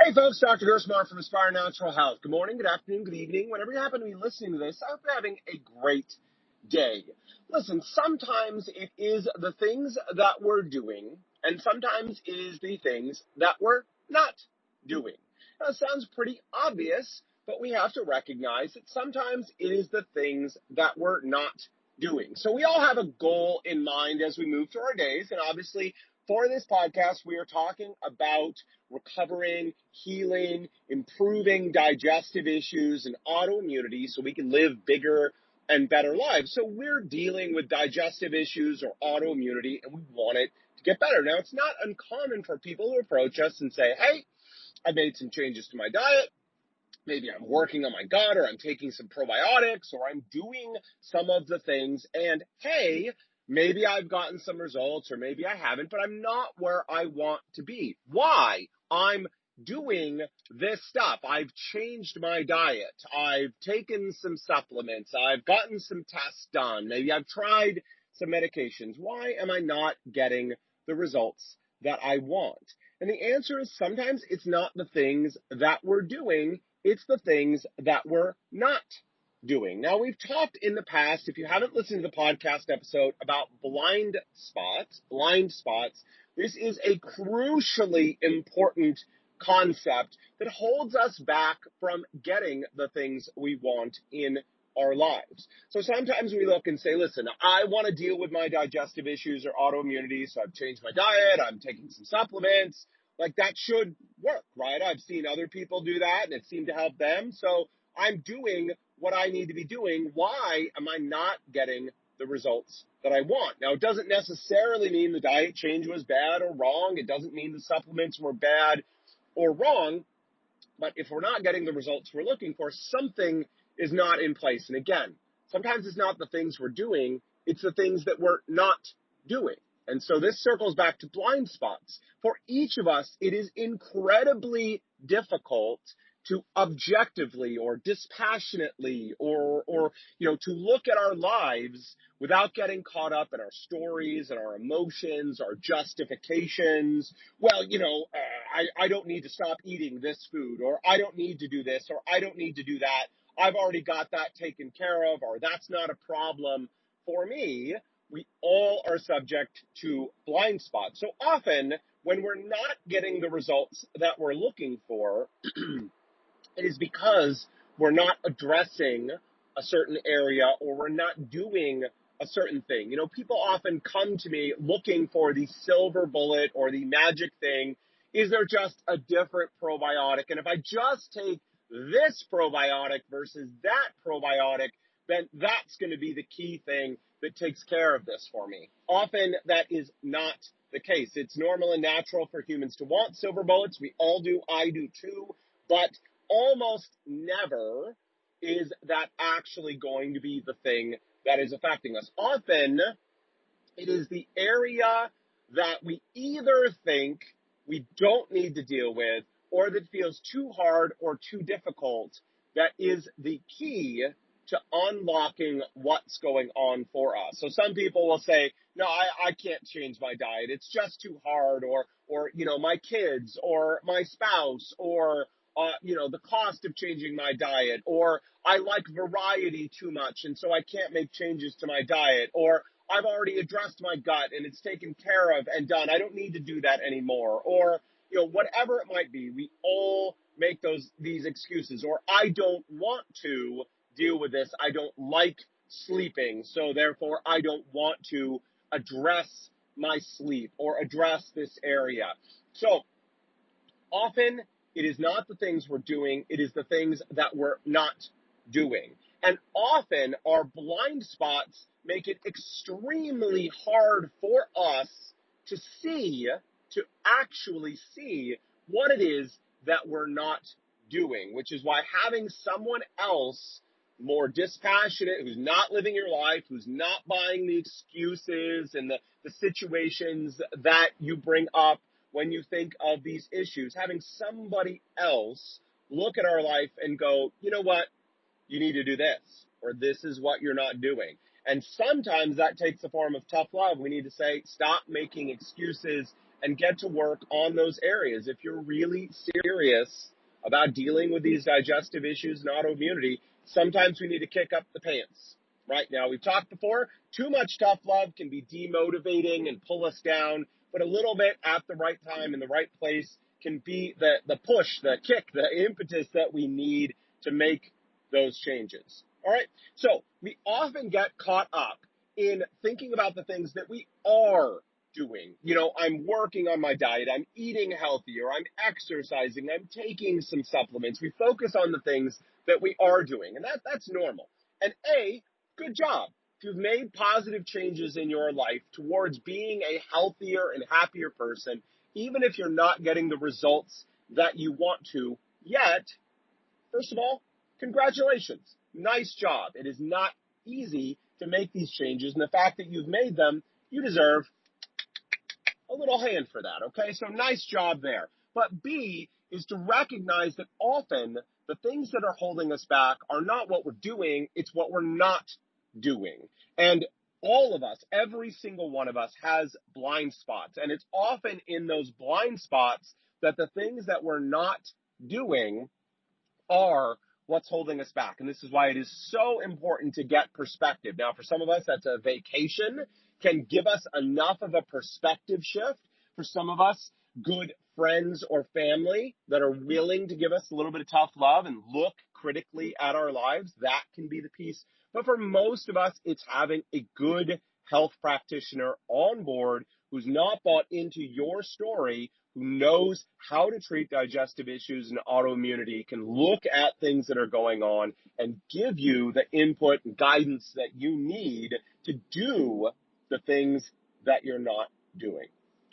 Hey folks, Dr. Gerstmar from Aspire Natural Health. Good morning, good afternoon, good evening. Whenever you happen to be listening to this, I hope you're having a great day. Listen, sometimes it is the things that we're doing, and sometimes it is the things that we're not doing. Now, it sounds pretty obvious, but we have to recognize that sometimes it is the things that we're not doing. So we all have a goal in mind as we move through our days, and obviously for this podcast, we are talking about recovering, healing, improving digestive issues and autoimmunity so we can live bigger and better lives. So we're dealing with digestive issues or autoimmunity, and we want it to get better. Now, it's not uncommon for people to approach us and say, hey, I've made some changes to my diet. Maybe I'm working on my gut, or I'm taking some probiotics, or I'm doing some of the things, and hey, maybe I've gotten some results, or maybe I haven't, but I'm not where I want to be. Why? I'm doing this stuff. I've changed my diet. I've taken some supplements. I've gotten some tests done. Maybe I've tried some medications. Why am I not getting the results that I want? And the answer is sometimes it's not the things that we're doing, it's the things that we're not doing. Now, we've talked in the past, if you haven't listened to the podcast episode, about blind spots. This is a crucially important concept that holds us back from getting the things we want in our lives. So sometimes we look and say, listen, I want to deal with my digestive issues or autoimmunity, so I've changed my diet, I'm taking some supplements. Like, that should work, right? I've seen other people do that, and it seemed to help them. So I'm doing what I need to be doing. Why am I not getting the results that I want? Now, it doesn't necessarily mean the diet change was bad or wrong. It doesn't mean the supplements were bad or wrong. But if we're not getting the results we're looking for, something is not in place. And again, sometimes it's not the things we're doing, it's the things that we're not doing. And so this circles back to blind spots. For each of us, it is incredibly difficult to objectively or dispassionately or to look at our lives without getting caught up in our stories and our emotions, our justifications. Well, I don't need to stop eating this food, or I don't need to do this, or I don't need to do that. I've already got that taken care of, or that's not a problem for me. We all are subject to blind spots. So often, when we're not getting the results that we're looking for, it is because we're not addressing a certain area, or we're not doing a certain thing. People often come to me looking for the silver bullet or the magic thing. Is there just a different probiotic? And if I just take this probiotic versus that probiotic, then that's going to be the key thing that takes care of this for me. Often that is not the case. It's normal and natural for humans to want silver bullets. We all do. I do too. But almost never is that actually going to be the thing that is affecting us. Often, it is the area that we either think we don't need to deal with, or that feels too hard or too difficult, that is the key to unlocking what's going on for us. So some people will say, no, I can't change my diet. It's just too hard, or my kids, or my spouse, or the cost of changing my diet, or I like variety too much, and so I can't make changes to my diet, or I've already addressed my gut and it's taken care of and done. I don't need to do that anymore. Or, whatever it might be, we all make these excuses. Or I don't want to deal with this. I don't like sleeping, so therefore I don't want to address my sleep or address this area. So often it is not the things we're doing, it is the things that we're not doing. And often our blind spots make it extremely hard for us to actually see what it is that we're not doing, which is why having someone else more dispassionate, who's not living your life, who's not buying the excuses and the situations that you bring up when you think of these issues, having somebody else look at our life and go, you know what, you need to do this, or this is what you're not doing. And sometimes that takes the form of tough love. We need to say, stop making excuses and get to work on those areas. If you're really serious about dealing with these digestive issues and autoimmunity, sometimes we need to kick up the pants. Right now, we've talked before, too much tough love can be demotivating and pull us down, but a little bit at the right time in the right place can be the push, the kick, the impetus that we need to make those changes. All right. So we often get caught up in thinking about the things that we are doing. I'm working on my diet, I'm eating healthier, I'm exercising, I'm taking some supplements. We focus on the things that we are doing, and that's normal. And good job. If you've made positive changes in your life towards being a healthier and happier person, even if you're not getting the results that you want to yet, first of all, congratulations. Nice job. It is not easy to make these changes, and the fact that you've made them, you deserve a little hand for that, okay? So nice job there. But B is to recognize that often the things that are holding us back are not what we're doing, it's what we're not doing. And all of us, every single one of us has blind spots. And it's often in those blind spots that the things that we're not doing are what's holding us back. And this is why it is so important to get perspective. Now, for some of us, that's a vacation can give us enough of a perspective shift. For some of us, good friends or family that are willing to give us a little bit of tough love and look critically at our lives, that can be the piece. But for most of us, it's having a good health practitioner on board who's not bought into your story, who knows how to treat digestive issues and autoimmunity, can look at things that are going on and give you the input and guidance that you need to do the things that you're not doing.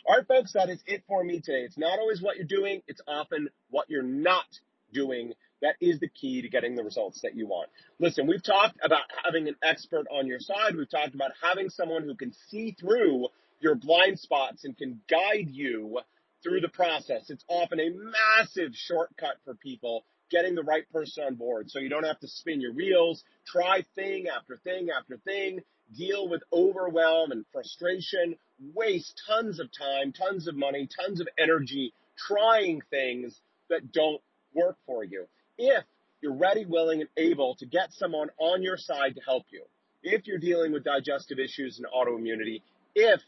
All right, folks, that is it for me today. It's not always what you're doing. It's often what you're not doing that is the key to getting the results that you want. Listen, we've talked about having an expert on your side. We've talked about having someone who can see through your blind spots and can guide you through the process. It's often a massive shortcut for people getting the right person on board so you don't have to spin your wheels, try thing after thing after thing, deal with overwhelm and frustration, waste tons of time, tons of money, tons of energy trying things that don't work for you. If you're ready, willing, and able to get someone on your side to help you, if you're dealing with digestive issues and autoimmunity, if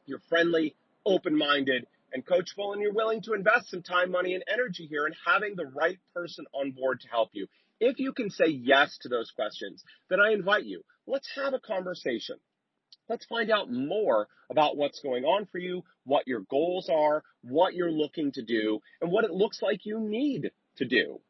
you're friendly, open-minded, and coachable, and you're willing to invest some time, money, and energy here in having the right person on board to help you. If you can say yes to those questions, then I invite you, let's have a conversation. Let's find out more about what's going on for you, what your goals are, what you're looking to do, and what it looks like you need to do.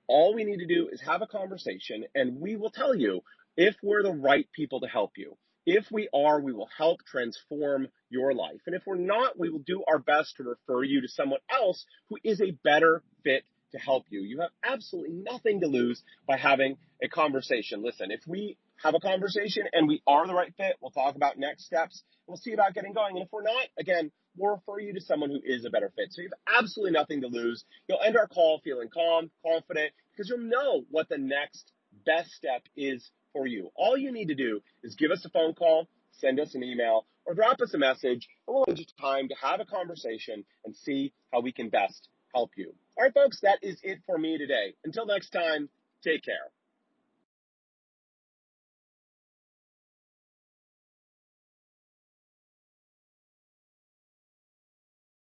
All we need to do is have a conversation, and we will tell you if we're the right people to help you. If we are, we will help transform your life. And if we're not, we will do our best to refer you to someone else who is a better fit to help you. You have absolutely nothing to lose by having a conversation. Listen, if we have a conversation and we are the right fit, we'll talk about next steps. We'll see about getting going. And if we're not, again, we'll refer you to someone who is a better fit. So you have absolutely nothing to lose. You'll end our call feeling calm, confident, because you'll know what the next best step is for you. All you need to do is give us a phone call, send us an email, or drop us a message, and we'll arrange time to have a conversation and see how we can best help you. All right, folks, that is it for me today. Until next time, take care.